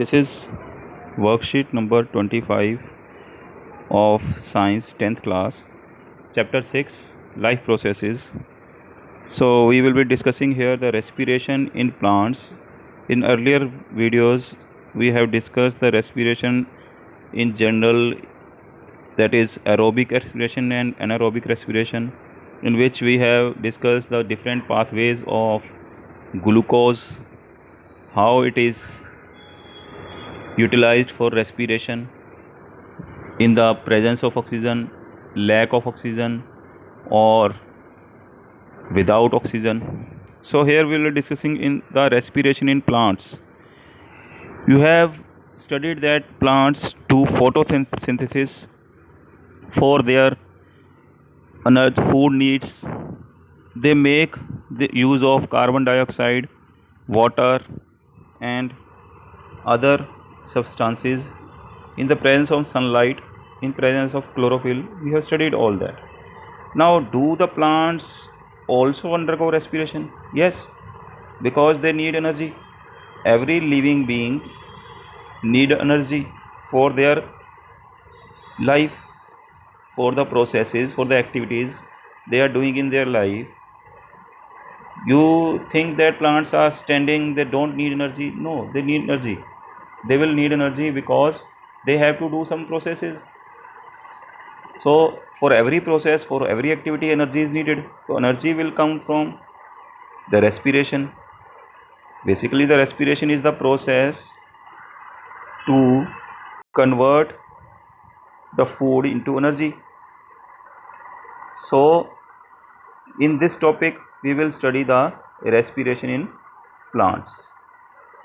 This is worksheet number 25 of science 10th class, chapter 6, life processes. So we will be discussing here the respiration in plants. In earlier videos we have discussed the respiration in general, that is aerobic respiration and anaerobic respiration, in which we have discussed the different pathways of glucose, how it is utilized for respiration in the presence of oxygen, lack of oxygen, or without oxygen. So here we will be discussing in the respiration in plants. You have studied that plants do photosynthesis for their food needs. They make the use of carbon dioxide, water, and other substances in the presence of sunlight, in presence of chlorophyll. We have studied all that. Now, do the plants also undergo respiration? Yes, because they need energy. Every living being need energy for their life, for the processes, for the activities they are doing in their life. You think that plants are standing, they don't need energy? No, they need energy. They will need energy because they have to do some processes. So for every process, for every activity, energy is needed. So energy will come from the respiration. Basically, the respiration is the process to convert the food into energy. So in this topic we will study the respiration in plants.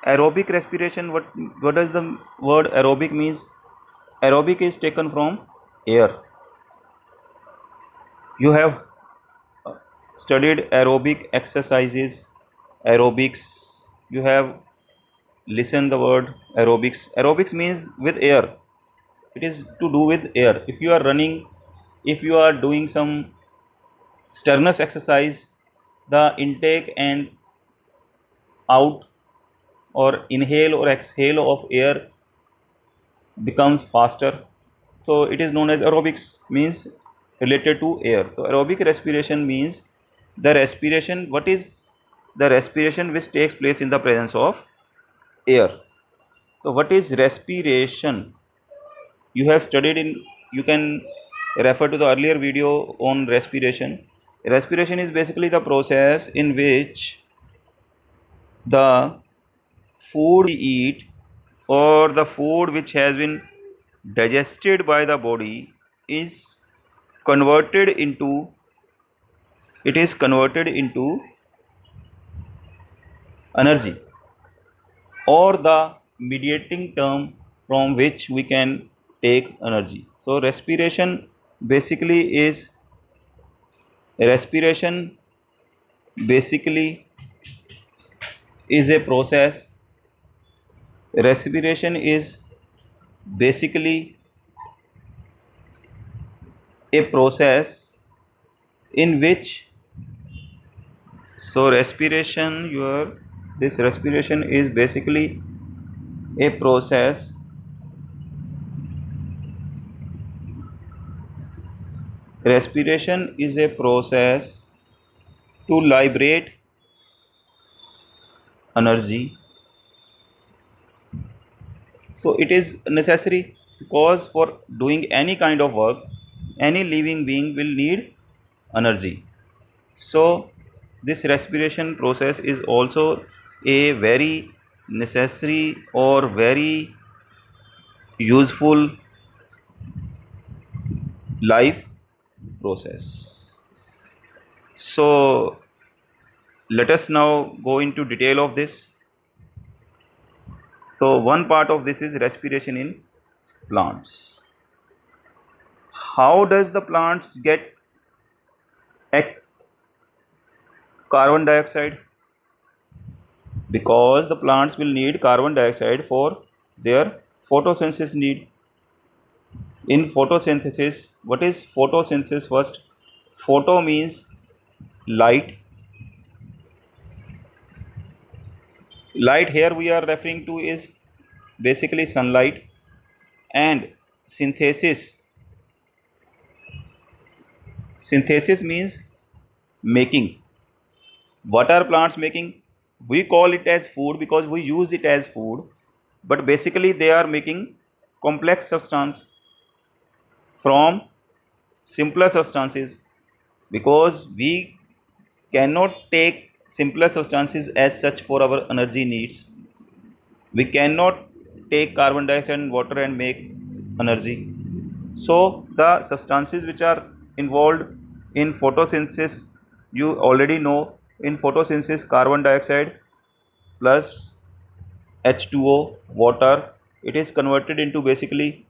Aerobic respiration, what does the word aerobic means? Aerobic is taken from air. You have studied aerobic exercises, aerobics. You have listened the word aerobics. Aerobics means with air. It is to do with air. If you are running, if you are doing some strenuous exercise, the intake and out or inhale or exhale of air becomes faster. So it is known as aerobics, means related to air. So aerobic respiration means the respiration, what is the respiration which takes place in the presence of air. So what is respiration? You have studied in, you can refer to the earlier video on respiration. Respiration is basically the process in which the food we eat or the food which has been digested by the body is converted into, it is converted into energy, or the mediating term from which we can take energy. So respiration basically is, respiration basically is a process. Respiration is basically a process in which, so respiration, your, this respiration is basically a process, respiration is a process to liberate energy. So it is necessary because for doing any kind of work, any living being will need energy. So this respiration process is also a very necessary or very useful life process. So let us now go into detail of this. So one part of this is respiration in plants. How does the plants get carbon dioxide? Because the plants will need carbon dioxide for their photosynthesis need. In photosynthesis, what is photosynthesis first? Photo means light. Light here we are referring to is basically sunlight, and synthesis. Synthesis means making. What are plants making? We call it as food because we use it as food, but basically they are making complex substance from simpler substances, because we cannot take simpler substances as such for our energy needs. We cannot take carbon dioxide and water and make energy. So the substances which are involved in photosynthesis, you already know, in photosynthesis carbon dioxide plus H2O, water, it is converted into basically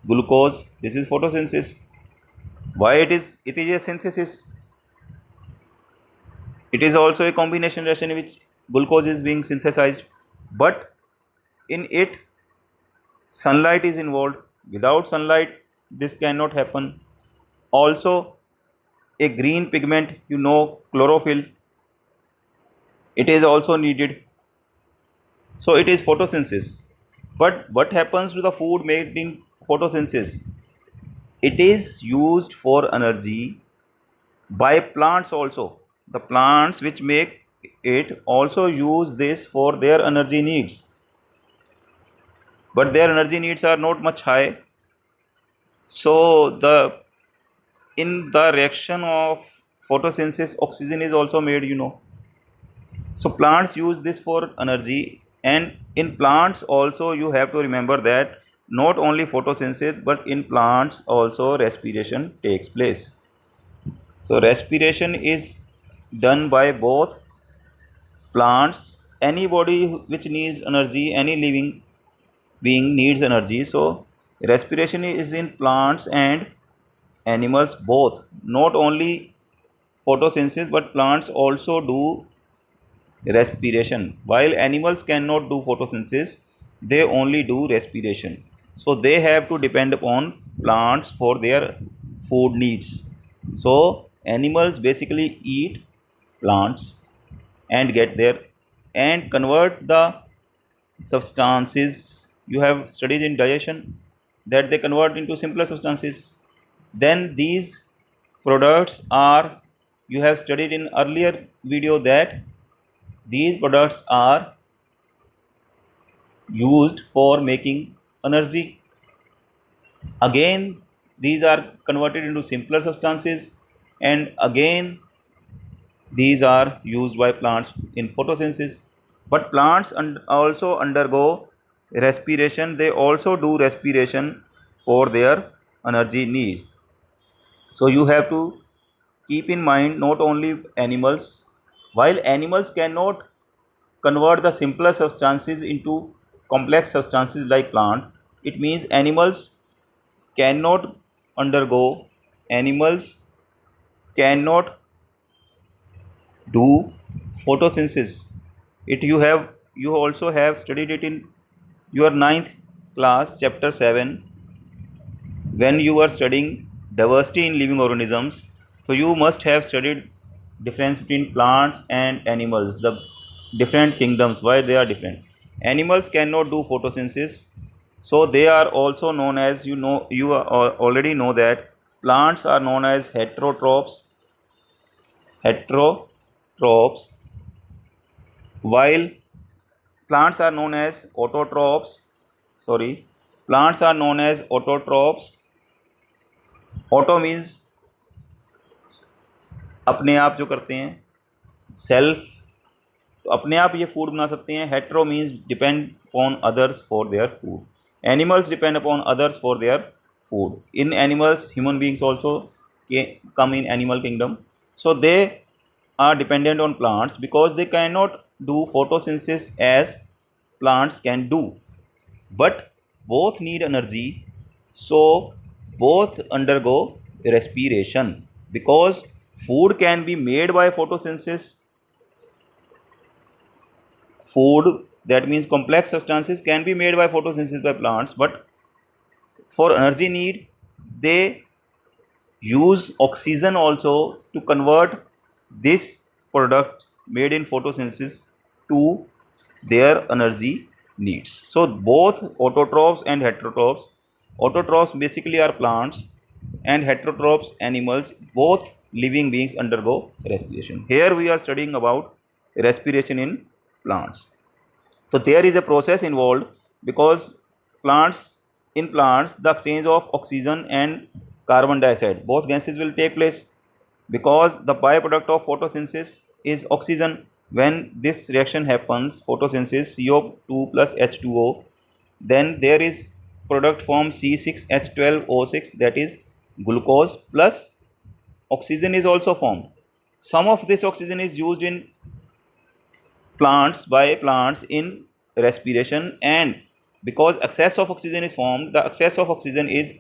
glucose. This is photosynthesis. Why it is a synthesis? It is also a combination reaction in which glucose is being synthesized, but in it sunlight is involved. Without sunlight this cannot happen. Also, a green pigment, you know, chlorophyll, it is also needed. So it is photosynthesis. But what happens to the food made in photosynthesis? It is used for energy by plants also. The plants which make it also use this for their energy needs, but their energy needs are not much high. So the in the reaction of photosynthesis oxygen is also made, you know. So plants use this for energy, and in plants also you have to remember that not only photosynthesis but in plants also respiration takes place. So respiration is done by both plants. Anybody which needs energy, any living being needs energy. So respiration is in plants and animals both. Not only photosynthesis but plants also do respiration. While animals cannot do photosynthesis, they only do respiration. So they have to depend upon plants for their food needs. So animals basically eat plants and get there and convert the substances you have studied in digestion, that they convert into simpler substances. Then these products are, you have studied in earlier video that these products are used for making energy. Again these are converted into simpler substances, and again these are used by plants in photosynthesis. But plants also undergo respiration. They also do respiration for their energy needs. So you have to keep in mind not only animals. While animals cannot convert the simpler substances into complex substances like plant, it means cannot undergo animals cannot do photosynthesis. It you also have studied it in your ninth class chapter 7 when you were studying diversity in living organisms. So you must have studied difference between plants and animals, the different kingdoms, why they are different. Animals cannot do photosynthesis, so they are also known as, you know, already know that plants are known as heterotrophs, while plants are known as autotrophs. Sorry, plants are known as autotrophs. Auto means अपने आप जो करते हैं, self, तो अपने आप ये food बना सकते हैं. Hetero means depend upon others for their food. Animals depend upon others for their food. In animals human beings also come in animal kingdom. So they are dependent on plants because they cannot do photosynthesis as plants can do, but both need energy. So both undergo respiration, because food can be made by photosynthesis. Food, that means complex substances, can be made by photosynthesis by plants, but for energy need they use oxygen also to convert this product made in photosynthesis to their energy needs. So both autotrophs and heterotrophs, autotrophs basically are plants and heterotrophs animals, both living beings undergo respiration. Here we are studying about respiration in plants. So there is a process involved because plants in plants the exchange of oxygen and carbon dioxide, both gases will take place because the byproduct of photosynthesis is oxygen. When this reaction happens, photosynthesis CO2 plus H2O, then there is product form C6H12O6, that is glucose, plus oxygen is also formed. Some of this oxygen is used in plants by plants in respiration, and because excess of oxygen is formed, the excess of oxygen is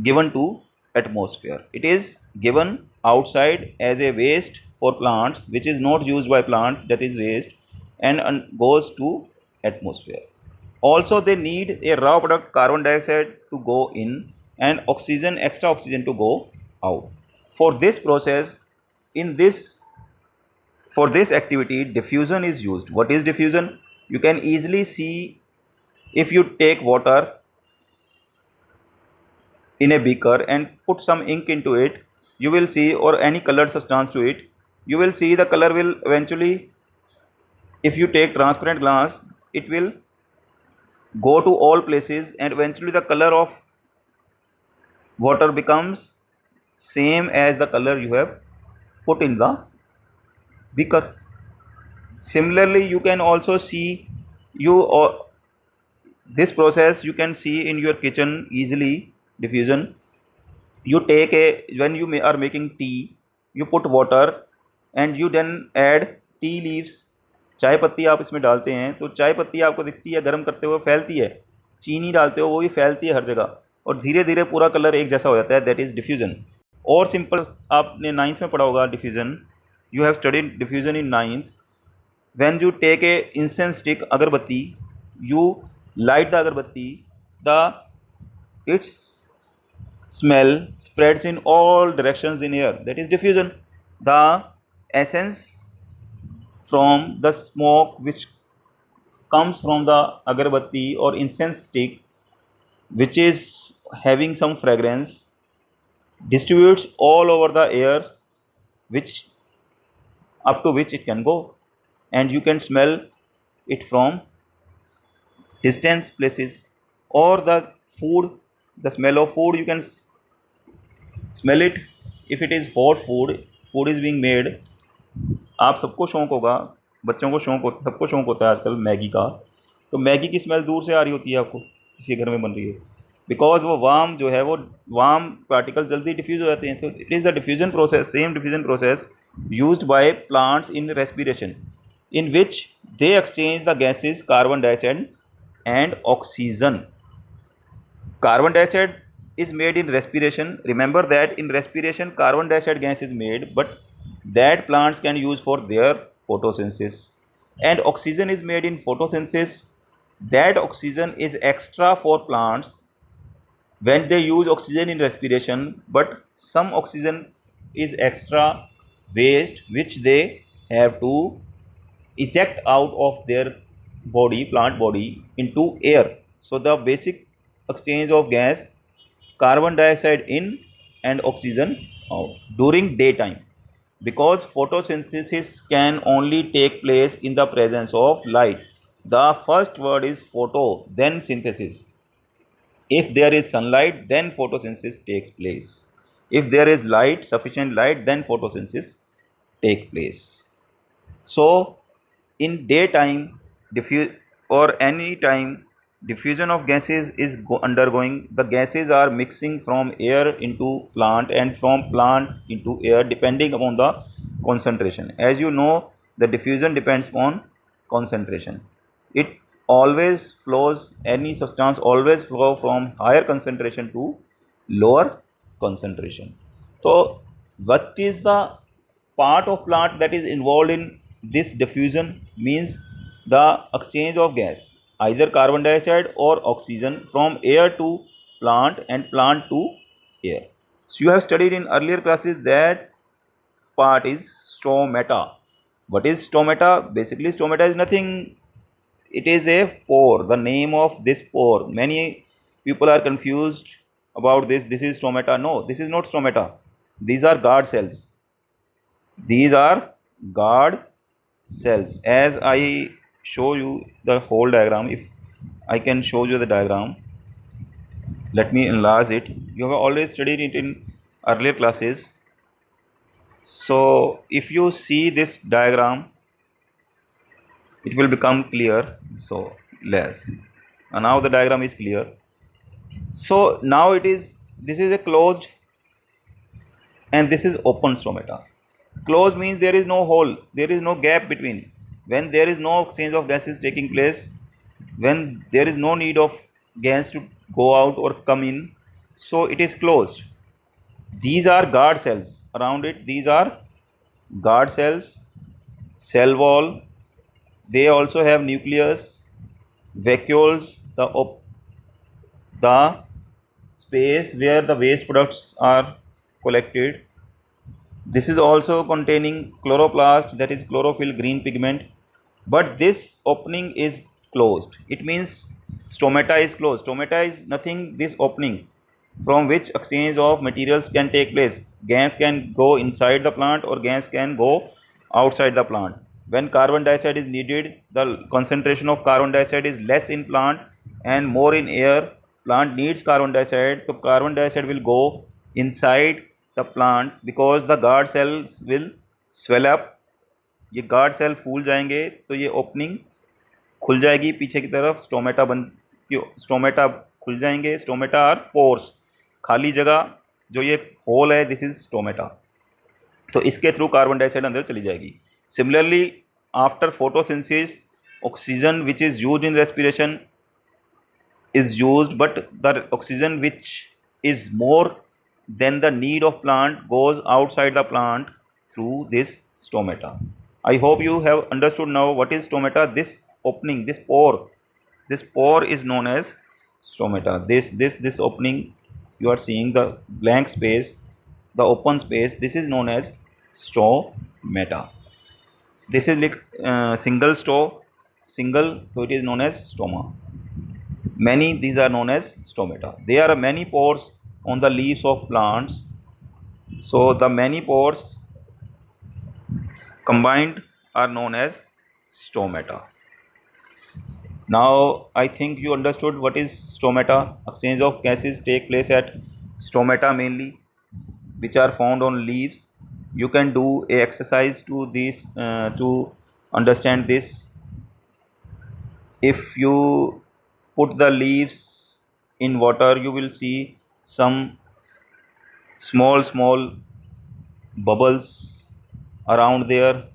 given to atmosphere. It is given outside as a waste for plants, which is not used by plants, that is waste, and goes to atmosphere. Also they need a raw product carbon dioxide to go in and oxygen, extra oxygen, to go out. For this process, in this for this activity, diffusion is used. What is diffusion? You can easily see if you take water in a beaker and put some ink into it, you will see, or any colored substance to it, you will see the color will eventually, if you take transparent glass, it will go to all places and eventually the color of water becomes same as the color you have put in the beaker. Similarly, you can also see you or this process you can see in your kitchen easily. Diffusion, you take a, when you are making tea, you put water and you then add tea leaves, चाय पत्ती आप इसमें डालते हैं तो चाय पत्ती आपको दिखती है गर्म करते हुए फैलती है, चीनी डालते हो वो भी फैलती है हर जगह और धीरे धीरे पूरा कलर एक जैसा हो जाता है, दैट इज डिफ्यूजन. और सिंपल, आपने नाइन्थ में पढ़ा होगा diffusion, you have studied diffusion in ninth. when you take a incense stick, agarbatti, you light the agarbatti, the its smell spreads in all directions in air, that is diffusion. The essence from the smoke which comes from the agarbatti or incense stick, which is having some fragrance, distributes all over the air, which up to which it can go, and you can smell it from distance places. Or the food, the smell of food, you can smell it. if it is hot food, food is being made, आप सबको शौक होगा, बच्चों को शौक होता, सबको शौक होता है आजकल मैगी का, तो मैगी की स्मेल दूर से आ रही होती है आपको, किसी के घर में बन रही है, बिकॉज वो वार्म जो है, वो वार्म पार्टिकल जल्दी डिफ्यूज हो जाते हैं. तो it is the diffusion process, same diffusion process used by plants in respiration, in which they exchange the gases carbon dioxide and oxygen. Carbon dioxide is made in respiration. Remember that in respiration carbon dioxide gas is made, but that plants can use for their photosynthesis. And oxygen is made in photosynthesis. That oxygen is extra for plants when they use oxygen in respiration, but some oxygen is extra waste which they have to eject out of their body, plant body, into air. So the basic exchange of gas, carbon dioxide in and oxygen out during daytime, because photosynthesis can only take place in the presence of light. The first word is photo, then synthesis. If there is sunlight, then photosynthesis takes place. If there is light, sufficient light, then photosynthesis take place. So in daytime, or any time, diffusion of gases is undergoing. The gases are mixing from air into plant and from plant into air depending upon the concentration. As you know, the diffusion depends on concentration. It always flows, any substance always flow from higher concentration to lower concentration. So what is the part of plant that is involved in this diffusion? Means the exchange of gas, either carbon dioxide or oxygen, from air to plant and plant to air. So you have studied in earlier classes that part is stomata. What is stomata? Basically stomata is nothing, it is a pore, the name of this pore. Many people are confused about this. This is stomata. No, this is not stomata. These are guard cells. These are guard cells. As I show you the whole diagram, if I can show you the diagram, let me enlarge it. You have already studied it in earlier classes. So if you see this diagram, it will become clear. So less. And now the diagram is clear. So now this is a closed and this is open stomata. Closed means there is no hole, there is no gap between. When there is no exchange of gases taking place, when there is no need of gas to go out or come in, so it is closed. These are guard cells around it. These are guard cells, cell wall. They also have nucleus, vacuoles, the space where the waste products are collected. This is also containing chloroplast, that is chlorophyll green pigment, but this opening is closed. It means stomata is closed. Stomata is nothing, this opening from which exchange of materials can take place. Gas can go inside the plant or gas can go outside the plant. When carbon dioxide is needed, the concentration of carbon dioxide is less in plant and more in air. Plant needs carbon dioxide, so carbon dioxide will go inside the plant because the guard cells will swell up. ये guard cell फूल जाएंगे तो ये opening खुल जाएगी पीछे की तरफ, stomata खुल जाएंगे. स्टोमेटा आर पोर्स, खाली जगह जो ये होल है, दिस इज स्टोमेटा. तो इसके थ्रू कार्बन डाइऑक्साइड अंदर चली जाएगी. Similarly after photosynthesis, oxygen which is used in respiration is used, but the oxygen which is more than the need of plant goes outside the plant through this stomata. I hope you have understood now what is stomata. This opening, this pore is known as stomata. This opening you are seeing, the blank space, the open space, this is known as stomata. This is like single, so it is known as stoma. Many, these are known as stomata. There are many pores on the leaves of plants, so the many pores combined are known as stomata. Now I think you understood what is stomata. Exchange of gases take place at stomata mainly, which are found on leaves. You can do a exercise to this to understand this. If you put the leaves in water, you will see some small bubbles around their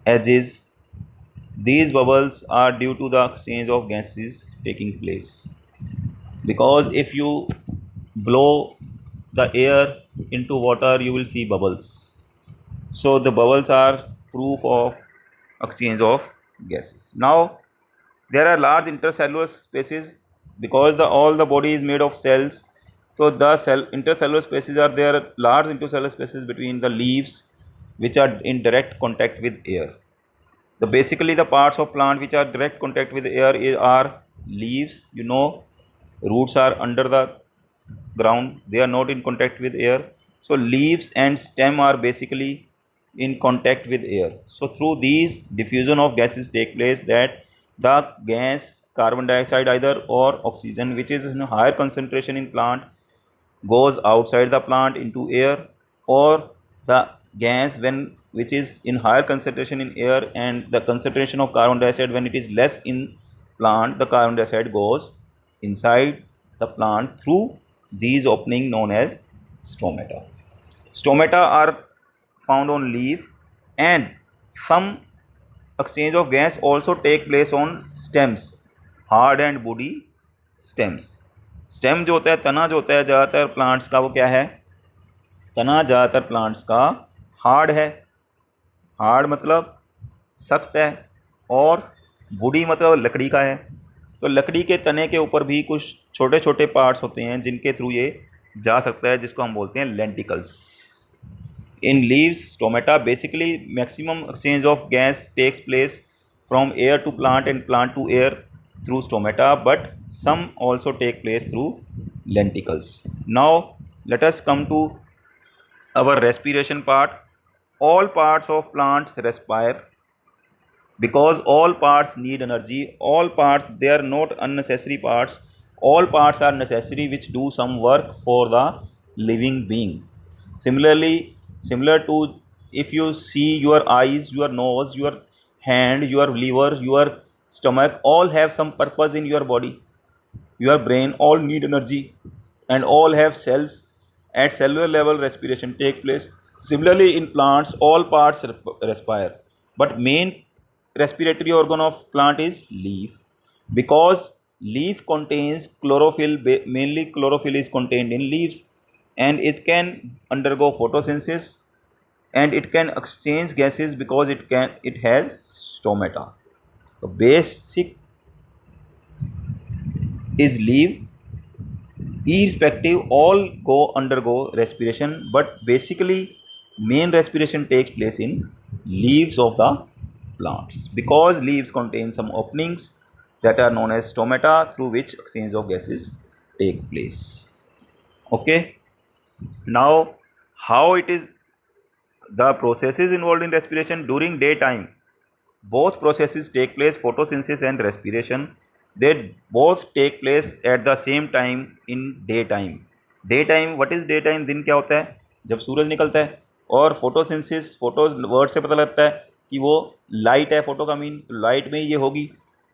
edges. These bubbles are due to the exchange of gases taking place, because if you blow the air into water, you will see bubbles. So the bubbles are proof of exchange of gases. Now there are large intercellular spaces because all the body is made of cells. So the intercellular spaces are there, large intercellular spaces between the leaves which are in direct contact with air. Basically the parts of plant which are direct contact with air are leaves. You know, roots are under the ground, they are not in contact with air. So leaves and stem are basically in contact with air. So through these diffusion of gases take place, that the gas carbon dioxide either or oxygen which is in a higher concentration in plant goes outside the plant into air, or the gas which is in higher concentration in air and the concentration of carbon dioxide when it is less in plant, the carbon dioxide goes inside the plant through these opening known as stomata. Stomata are found on leaf, and some exchange of gas also take place on stems, hard and woody stems. Stem जो होता है, तना जो होता है ज़्यादातर plants का, वो क्या है, तना ज़्यादातर प्लांट्स का हार्ड है. हार्ड मतलब सख्त है, और वुडी मतलब लकड़ी का है. तो लकड़ी के तने के ऊपर भी कुछ छोटे छोटे पार्ट्स होते हैं जिनके थ्रू ये जा सकता है, जिसको हम बोलते हैं lenticels. In leaves, stomata, basically maximum exchange of gas takes place from air to plant and plant to air through stomata, but some also take place through lenticles. Now let us come to our respiration part. All parts of plants respire because all parts need energy. All parts, they are not unnecessary parts. All parts are necessary which do some work for the living being. Similarly, similar to, if you see your eyes, your nose, your hand, your liver, your stomach, all have some purpose in your body. Your brain, all need energy and all have cells. At cellular level respiration take place. Similarly, in plants all parts respire, but main respiratory organ of plant is leaf, because leaf contains chlorophyll. Mainly chlorophyll is contained in leaves, and it can undergo photosynthesis, and it can exchange gases because it has stomata. So basic is leaf. Irrespective, all go undergo respiration, but basically main respiration takes place in leaves of the plants, because leaves contain some openings that are known as stomata, through which exchange of gases take place. Okay, now how it is, the processes involved in respiration during daytime. Both processes take place, photosynthesis and respiration. They both take place at the same time in daytime. Daytime, what is daytime? दिन क्या होता है? जब सूरज निकलता है. और photosynthesis, photo word से पता लगता है कि वो लाइट है. फोटो का मीन लाइट में ही ये होगी.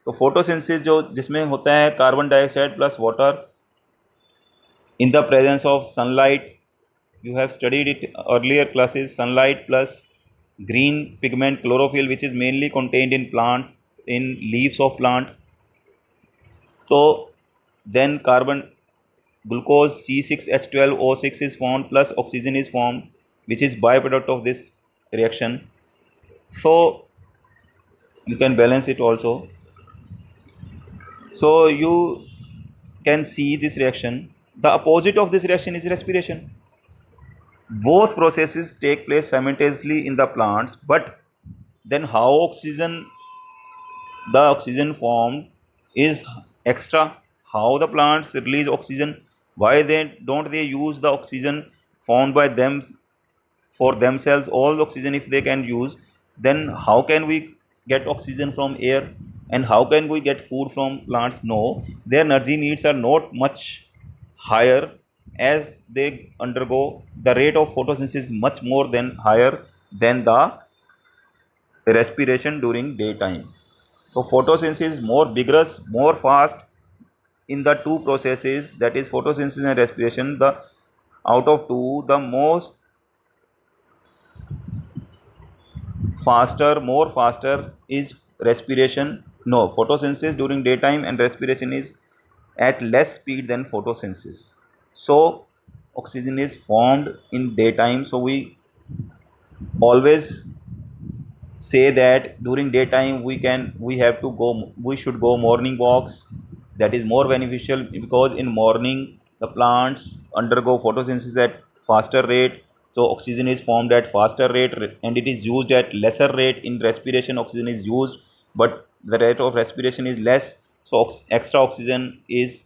तो फोटोसिंथेसिस जो जिसमें होता है carbon dioxide plus water in the presence of sunlight. You have studied it earlier classes. Sunlight plus green pigment chlorophyll, which is mainly contained in plant, in leaves of plant. So then carbon, glucose C6H12O6 is formed, plus oxygen is formed, which is byproduct of this reaction. So you can balance it also. So you can see this reaction. The opposite of this reaction is respiration. Both processes take place simultaneously in the plants, but then how the oxygen formed is extra. How the plants release oxygen? Why don't they use the oxygen found by them for themselves? All oxygen if they can use, then how can we get oxygen from air, and how can we get food from plants? No, their energy needs are not much higher. As they undergo, the rate of photosynthesis is much more than higher than the respiration during daytime. So photosynthesis is more vigorous, more fast in the two processes, that is photosynthesis and respiration. The out of two, the most more faster is respiration. No, photosynthesis during daytime, and respiration is at less speed than photosynthesis. So oxygen is formed in daytime. So we always say that during daytime we should go morning walks. That is more beneficial, because in morning the plants undergo photosynthesis at faster rate, so oxygen is formed at faster rate, and it is used at lesser rate. In respiration oxygen is used, but the rate of respiration is less, so extra oxygen is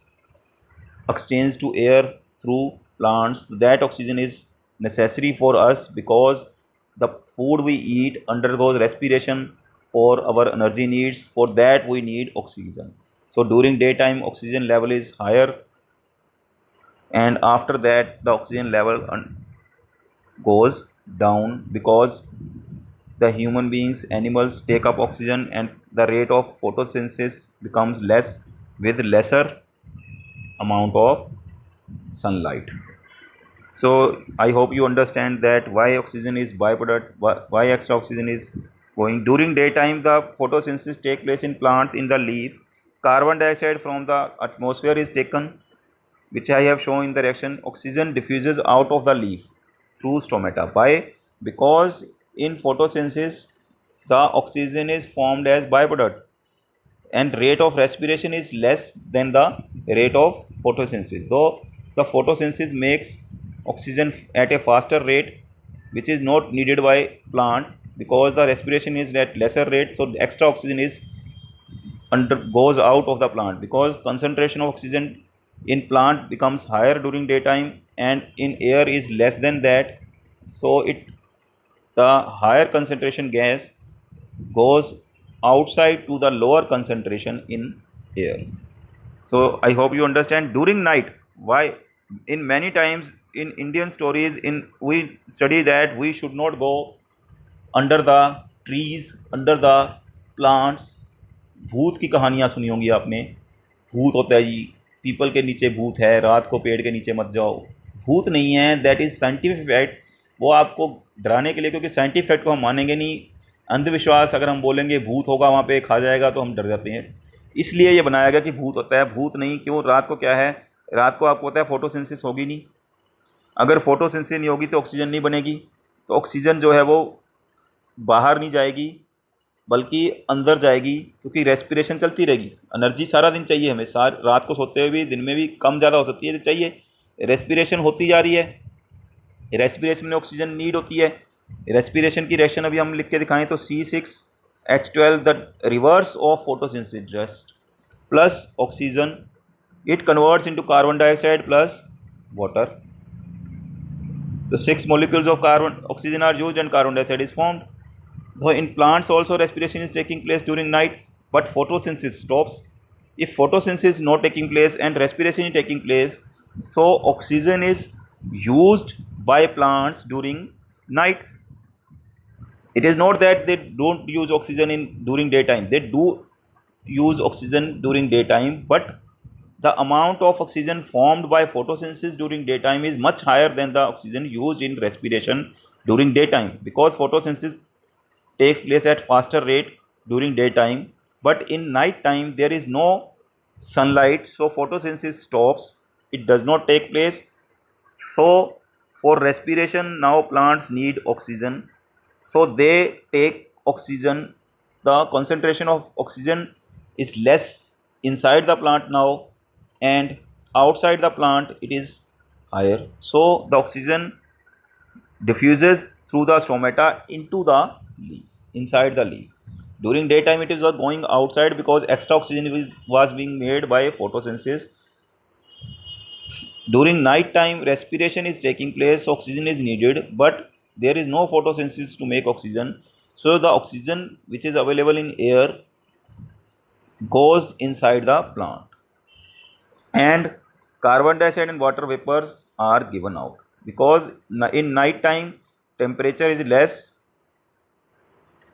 exchanged to air through plants. That oxygen is necessary for us, because the food we eat undergoes respiration for our energy needs. For that we need oxygen. So during daytime oxygen level is higher, and after that the oxygen level goes down, because the human beings, animals take up oxygen, and the rate of photosynthesis becomes less with lesser amount of sunlight. So I hope you understand that why oxygen is byproduct, why extra oxygen is going. During daytime the photosynthesis take place in plants. In the leaf, carbon dioxide from the atmosphere is taken, which I have shown in the reaction. Oxygen diffuses out of the leaf through stomata. Why? Because in photosynthesis the oxygen is formed as byproduct, and rate of respiration is less than the rate of photosynthesis. Though the photosynthesis makes oxygen at a faster rate, which is not needed by plant, because the respiration is at lesser rate, so the extra oxygen is goes out of the plant, because concentration of oxygen in plant becomes higher during daytime and in air is less than that, so the higher concentration gas goes outside to the lower concentration in air. So I hope you understand. During night, why in many times in Indian stories, in we study that we should not go under the trees, under the plants. भूत की कहानियाँ सुनी होंगी आपने. भूत होता है जी, people के नीचे भूत है, रात को पेड़ के नीचे मत जाओ. भूत नहीं है, दैट इज़ साइंटिफिक फैक्ट. वो आपको डराने के लिए, क्योंकि साइंटिफिक फैक्ट को हम मानेंगे नहीं. अंधविश्वास अगर हम बोलेंगे भूत होगा वहाँ पे खा जाएगा तो हम डर जाते हैं. इसलिए ये बनाया गया कि भूत होता है. भूत नहीं. क्यों? रात को क्या है, रात को आपको पता है फोटोसिंथेसिस होगी नहीं. अगर फोटोसिंथेसिस नहीं होगी तो ऑक्सीजन नहीं बनेगी. तो ऑक्सीजन जो है वो बाहर नहीं जाएगी बल्कि अंदर जाएगी, क्योंकि रेस्पिरेशन चलती रहेगी. एनर्जी सारा दिन चाहिए हमें, रात को सोते हुए भी, दिन में भी कम ज़्यादा हो सकती है तो चाहिए. रेस्पिरेशन होती जा रही है, रेस्पिरेशन में ऑक्सीजन नीड होती है. रेस्पिरेशन की रिएक्शन अभी हम लिख के दिखाएं तो C6H12, the reverse of photosynthesis just plus oxygen, it converts into carbon dioxide plus water. The 6 molecules of oxygen are used and carbon dioxide is formed. So in plants also respiration is taking place during night, but photosynthesis stops. If photosynthesis is not taking place and respiration is taking place, so oxygen is used by plants during night. It is not that they don't use oxygen during daytime. They do use oxygen during daytime, but the amount of oxygen formed by photosynthesis during daytime is much higher than the oxygen used in respiration during daytime, because photosynthesis takes place at faster rate during daytime, but in night time there is no sunlight, so photosynthesis stops, it does not take place. So for respiration now plants need oxygen, so they take oxygen. The concentration of oxygen is less inside the plant now, and outside the plant it is higher, so the oxygen diffuses through the stomata into the leaf, inside the leaf. During daytime it is going outside because extra oxygen was being made by photosynthesis. During night time respiration is taking place, oxygen is needed, but there is no photosynthesis to make oxygen, so the oxygen which is available in air goes inside the plant, and carbon dioxide and water vapors are given out, because in night time temperature is less,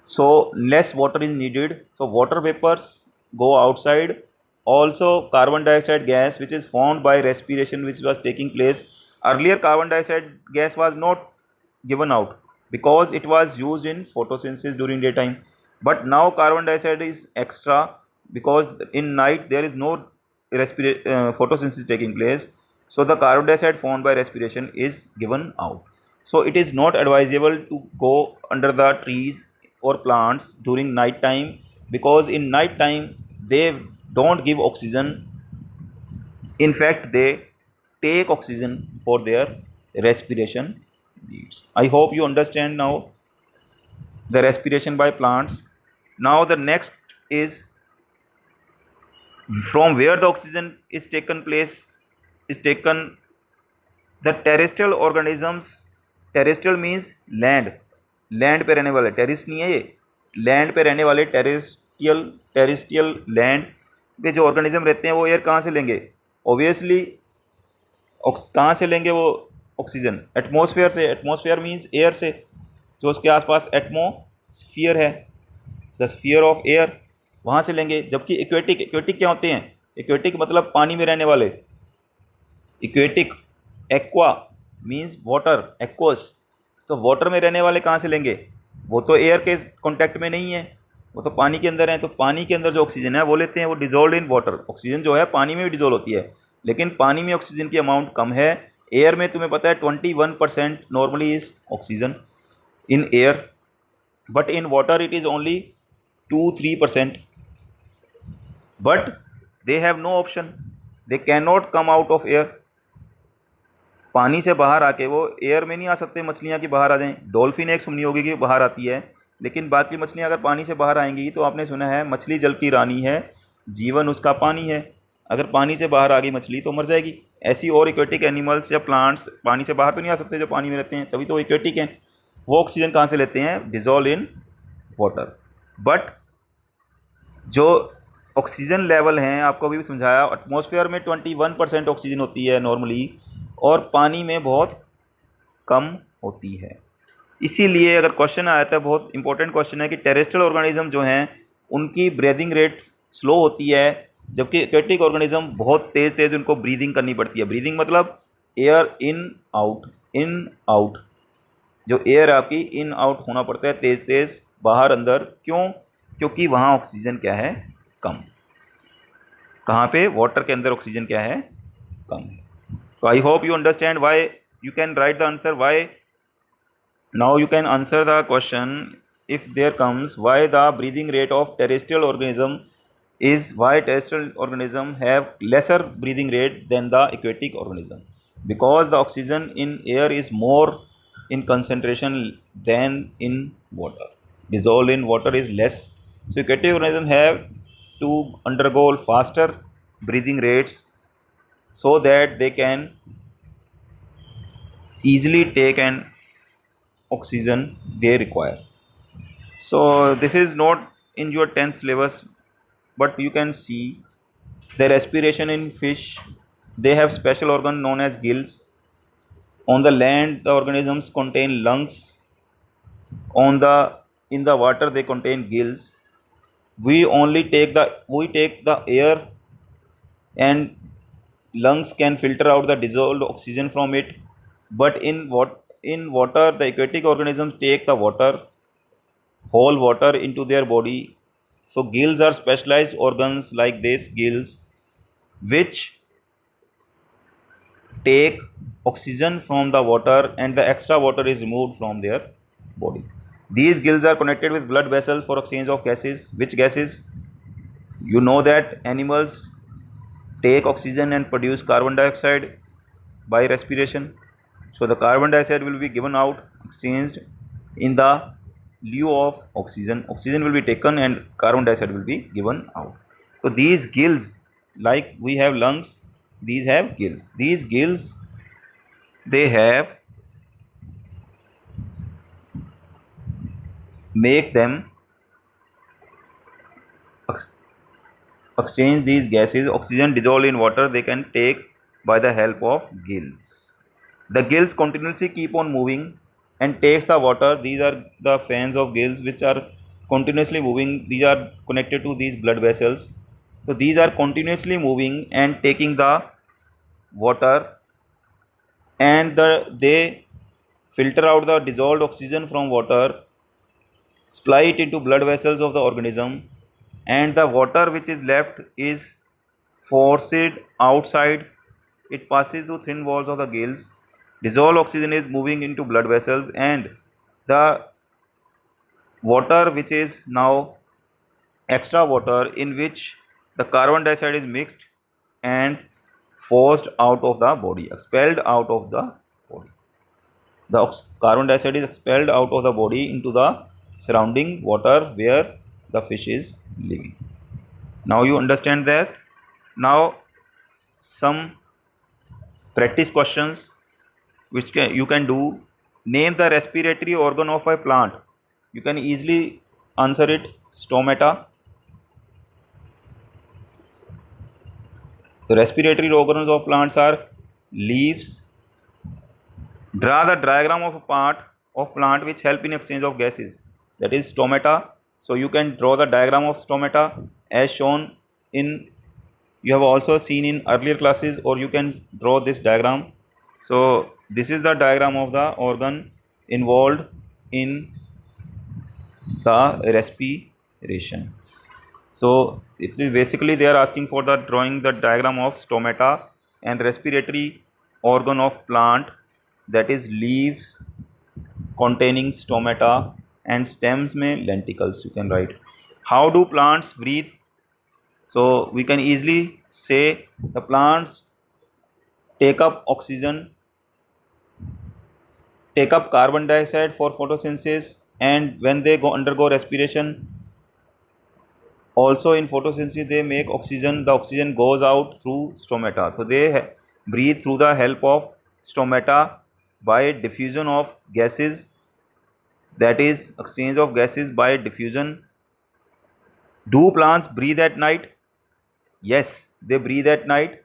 so less water is needed, so water vapors go outside. Also carbon dioxide gas which is formed by respiration which was taking place earlier, carbon dioxide gas was not given out because it was used in photosynthesis during daytime, but now carbon dioxide is extra because in night there is no photosynthesis taking place, so the carbon dioxide formed by respiration is given out. So it is not advisable to go under the trees or plants during night time, because in night time they don't give oxygen, in fact they take oxygen for their respiration needs. I hope you understand now the respiration by plants. Now the next is from where the oxygen is taken the terrestrial organisms. Terrestrial means land, land पे रहने वाले. Terrace नहीं है ये, land पे रहने वाले terrestrial land पे जो ऑर्गेनिज्म रहते हैं वो एयर कहाँ से लेंगे? ऑब्वियसली कहाँ से लेंगे वो ऑक्सीजन? एटमॉस्फेयर से. एटमॉस्फेयर मीन्स एयर से, जो उसके आसपास एटमॉस्फियर है, द स्फीयर ऑफ एयर, वहाँ से लेंगे. जबकि इक्वेटिक क्या होते हैं? इक्वेटिक मतलब पानी में रहने वाले. Aquatic, aqua means water, aqueous, तो वाटर में रहने वाले कहाँ से लेंगे? वो तो एयर के कांटेक्ट में नहीं है, वो तो पानी के अंदर हैं. तो पानी के अंदर जो ऑक्सीजन है वो लेते हैं, वो डिजोल्व इन वाटर. ऑक्सीजन जो है पानी में भी डिजोल्व होती है, लेकिन पानी में ऑक्सीजन की अमाउंट कम है. एयर में तुम्हें पता है 21% normally is oxygen in air, but in water it is only 2-3%. But they have no option, they can not come out of air. पानी से बाहर आके वो एयर में नहीं आ सकते. मछलियाँ की बाहर आ जाएं, डॉल्फिन एक सुनी होगी कि बाहर आती है, लेकिन बाकी मछलियां अगर पानी से बाहर आएंगी तो आपने सुना है मछली जल की रानी है, जीवन उसका पानी है। अगर पानी से बाहर आ गई मछली तो मर जाएगी। ऐसी और इक्वेटिक एनिमल्स या प्लांट्स पानी से बाहर तो नहीं आ सकते, जो पानी में रहते हैं, तभी तो इक्वेटिक हैं। वो ऑक्सीजन कहाँ से लेते हैं? Dissolve in water. बट जो ऑक्सीजन लेवल हैं, आपको अभी भी समझाया, एटमॉस्फेयर में 21% ऑक्सीजन होती है नॉर्मली, और पानी में बहुत कम होती है। इसीलिए अगर क्वेश्चन आया था, बहुत इंपॉर्टेंट क्वेश्चन है कि टेरेस्ट्रियल ऑर्गेनिज्म जो हैं उनकी ब्रीदिंग रेट स्लो होती है, जबकि एक्वेटिक ऑर्गेनिज्म बहुत तेज तेज उनको ब्रीदिंग करनी पड़ती है। ब्रीदिंग मतलब एयर इन आउट। जो एयर आपकी इन आउट होना पड़ता है तेज तेज, बाहर अंदर। क्यों? क्योंकि वहाँ ऑक्सीजन क्या है? कम। कहाँ पे? वाटर के अंदर ऑक्सीजन क्या है? कम है। तो I hope you understand why. You can write the answer why. Now you can answer the question if there comes why the breathing rate of terrestrial organism is, why terrestrial organism have lesser breathing rate than the aquatic organism. Because the oxygen in air is more in concentration than in water. Dissolved in water is less. So aquatic organism have to undergo faster breathing rates so that they can easily take an oxygen they require. So this is not in your 10th syllabus, but you can see the respiration in fish. They have special organ known as gills. On the land, the organisms contain lungs. On the In the water, they contain gills. We take the air, and lungs can filter out the dissolved oxygen from it. But in water, the aquatic organisms take the whole water into their body. So gills are specialized organs like these gills, which take oxygen from the water, and the extra water is removed from their body. These gills are connected with blood vessels for exchange of gases. Which gases? You know that animals take oxygen and produce carbon dioxide by respiration. So the carbon dioxide will be given out, exchanged in the lieu of oxygen. Oxygen will be taken and carbon dioxide will be given out. So these gills, like we have lungs, these have gills. These gills, they have make them exchange these gases. Oxygen dissolved in water they can take by the help of gills. The gills continuously keep on moving and takes the water. These are the fans of gills which are continuously moving. These are connected to these blood vessels. So these are continuously moving and taking the water, and they filter out the dissolved oxygen from water, supply it into blood vessels of the organism, and the water which is left is forced outside. It passes through thin walls of the gills. Dissolved oxygen is moving into blood vessels, and the water which is now extra water, in which the carbon dioxide is mixed and forced out of the body, expelled out of the body. The carbon dioxide is expelled out of the body into the surrounding water where the fish is living. Now you understand that. Now some practice questions which you can do. Name the respiratory organ of a plant. You can easily answer it. Stomata. The respiratory organs of plants are leaves. Draw the diagram of a part of plant which help in exchange of gases. That is stomata. So you can draw the diagram of stomata as shown in, you have also seen in earlier classes, or you can draw this diagram. So this is the diagram of the organ involved in the respiration. So it is basically they are asking for the drawing the diagram of stomata and respiratory organ of plant, that is leaves containing stomata, and stems में lenticels. You can write. How do plants breathe? So we can easily say the plants take up oxygen, take up carbon dioxide for photosynthesis, and when they undergo respiration, also in photosynthesis they make oxygen. The oxygen goes out through stomata, so they breathe through the help of stomata by diffusion of gases, that is exchange of gases by diffusion. Do plants breathe at night? Yes, they breathe at night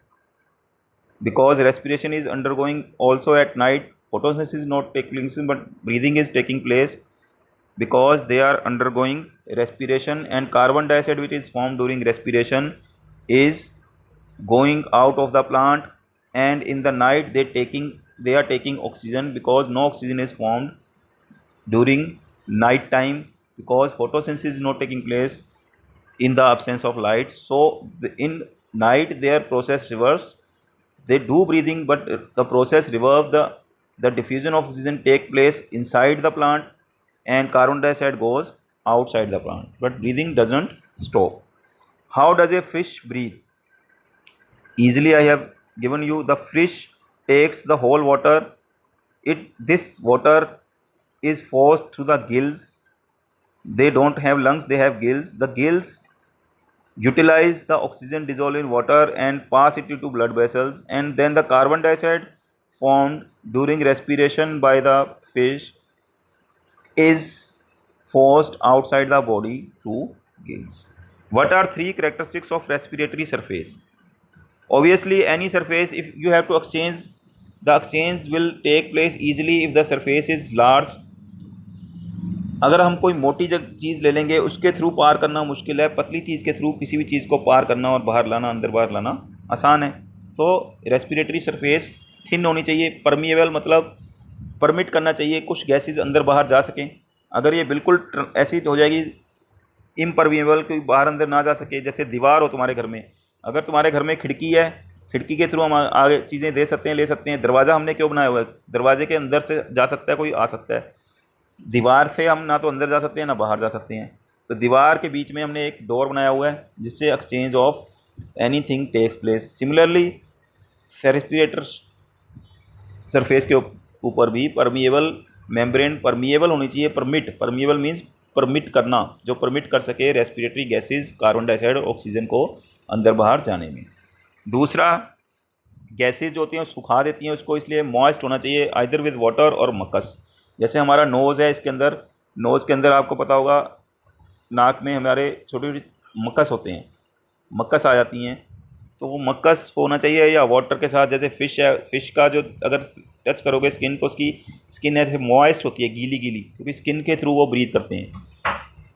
because respiration is undergoing also at night. Photosynthesis is not taking place, but breathing is taking place because they are undergoing respiration, and carbon dioxide which is formed during respiration is going out of the plant, and in the night they are taking oxygen because no oxygen is formed during night time because photosynthesis is not taking place in the absence of light. So in night their process reverse. They do breathing, but the process reverse. The diffusion of oxygen take place inside the plant and carbon dioxide goes outside the plant, but breathing doesn't stop. How does a fish breathe? Easily I have given you. The fish takes the whole water. This water is forced through the gills. They don't have lungs, they have gills. The gills utilize the oxygen dissolved in water and pass it into blood vessels, and then the carbon dioxide formed during respiration by the fish is forced outside the body through gills. What are three characteristics of respiratory surface? Obviously any surface, if you have to exchange, the exchange will take place easily if the surface is large. अगर हम कोई मोटी चीज़ ले लेंगे उसके through पार करना मुश्किल है, पतली चीज़ के थ्रू किसी भी चीज़ को पार करना और बाहर लाना, अंदर बाहर लाना आसान है। तो रेस्पिरेटरी सरफेस थिन होनी चाहिए, परमिएबल मतलब परमिट करना चाहिए कुछ गैसेस अंदर बाहर जा सकें। अगर ये बिल्कुल ऐसी हो जाएगी इम्परमिएबल, कोई बाहर अंदर ना जा सके, जैसे दीवार हो तुम्हारे घर में, अगर तुम्हारे घर में खिड़की है, खिड़की के थ्रू हम आगे चीज़ें दे सकते हैं, ले सकते हैं। दरवाज़ा हमने क्यों बनाया हुआ है? दरवाजे के अंदर से जा सकता है कोई, आ सकता है। दीवार से हम ना तो अंदर जा सकते हैं ना बाहर जा सकते हैं, तो दीवार के बीच में हमने एक डोर बनाया हुआ है जिससे exchange of anything takes place. Similarly respiratory surface के ऊपर भी परमिएबल मेम्ब्रेन परमिएबल होनी चाहिए। परमिएबल मीन्स परमिट करना, जो परमिट कर सके रेस्पिरेटरी गैसेस, कार्बन डाइऑक्साइड और ऑक्सीजन को अंदर बाहर जाने में। दूसरा, गैसेज जो होती हैं सुखा देती हैं उसको, इसलिए मॉइस्ट होना चाहिए आइदर विद वाटर और मकस। जैसे हमारा नोज़ है, इसके अंदर नोज़ के अंदर आपको पता होगा नाक में हमारे छोटे छोटे मकस होते हैं, मकस आ जाती हैं, तो वो मकस होना चाहिए या वाटर के साथ। जैसे फ़िश है, फ़िश का जो अगर टच करोगे स्किन तो उसकी स्किन ऐसे मॉइस्ट होती है, गीली गीली, क्योंकि स्किन के थ्रू वो ब्रीथ करते हैं।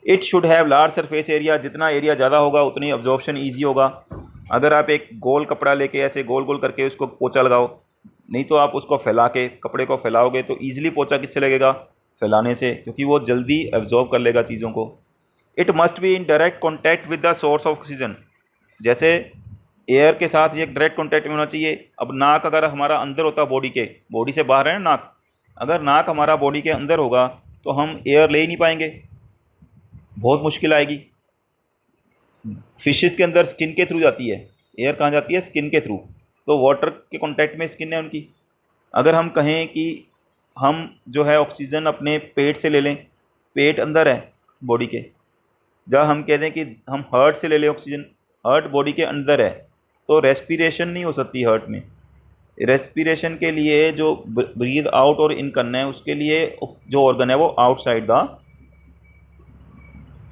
It should have large surface area, जितना एरिया ज़्यादा होगा उतनी अब्जॉर्प्शन ईजी होगा। अगर आप एक गोल कपड़ा लेके ऐसे गोल गोल करके उसको पोंछा लगाओ, नहीं तो आप उसको फैला के कपड़े को फैलाओगे तो ईजिली पोंछा किससे लगेगा? फैलाने से, क्योंकि वो जल्दी एब्जॉर्ब कर लेगा चीज़ों को। It must be in direct contact with the source of oxygen, जैसे एयर के साथ ये डायरेक्ट कॉन्टैक्ट में होना चाहिए। अब नाक अगर हमारा अंदर होता बॉडी के, बॉडी से बाहर है ना नाक, अगर नाक हमारा बॉडी के अंदर होगा तो हम एयर ले ही नहीं पाएंगे, बहुत मुश्किल आएगी। फिशेस के अंदर स्किन के थ्रू जाती है एयर, कहाँ जाती है? स्किन के थ्रू, तो वाटर के कांटेक्ट में स्किन है उनकी। अगर हम कहें कि हम जो है ऑक्सीजन अपने पेट से ले लें, पेट अंदर है बॉडी के, जहाँ हम कह दें कि हम हार्ट से ले लें ऑक्सीजन, हार्ट बॉडी के अंदर है, तो रेस्पिरेशन नहीं हो सकती हार्ट में। रेस्पिरेशन के लिए जो ब्रीद आउट और इन करना है उसके लिए जो ऑर्गन है वो outside the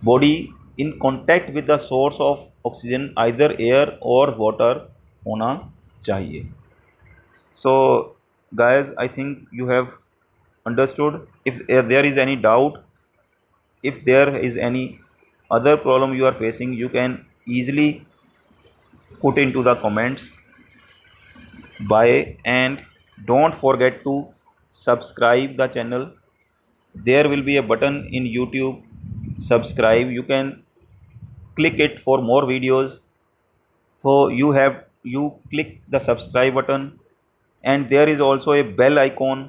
body in contact with the source of oxygen, either air और वाटर होना चाहिए। So guys, I think you have understood. If there is any doubt, if there is any other problem you are facing, you can easily put into the comments by, and don't forget to subscribe the channel. There will be a button in YouTube subscribe, you can click it for more videos. So you click the subscribe button, and there is also a bell icon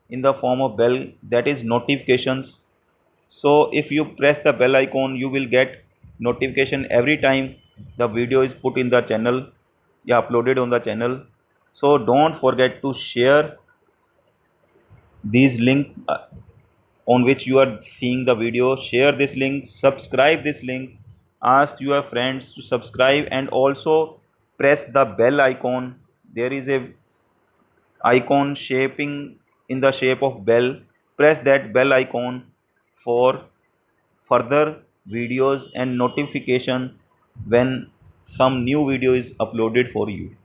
in the form of bell, that is notifications. So if you press the bell icon you will get notification every time the video is put in the channel, uploaded on the channel. So don't forget to share these links on which you are seeing the video. Share this link, subscribe this link, ask your friends to subscribe, and also press the bell icon. There is a icon shaping in the shape of bell. Press that bell icon for further videos and notification when some new video is uploaded for you.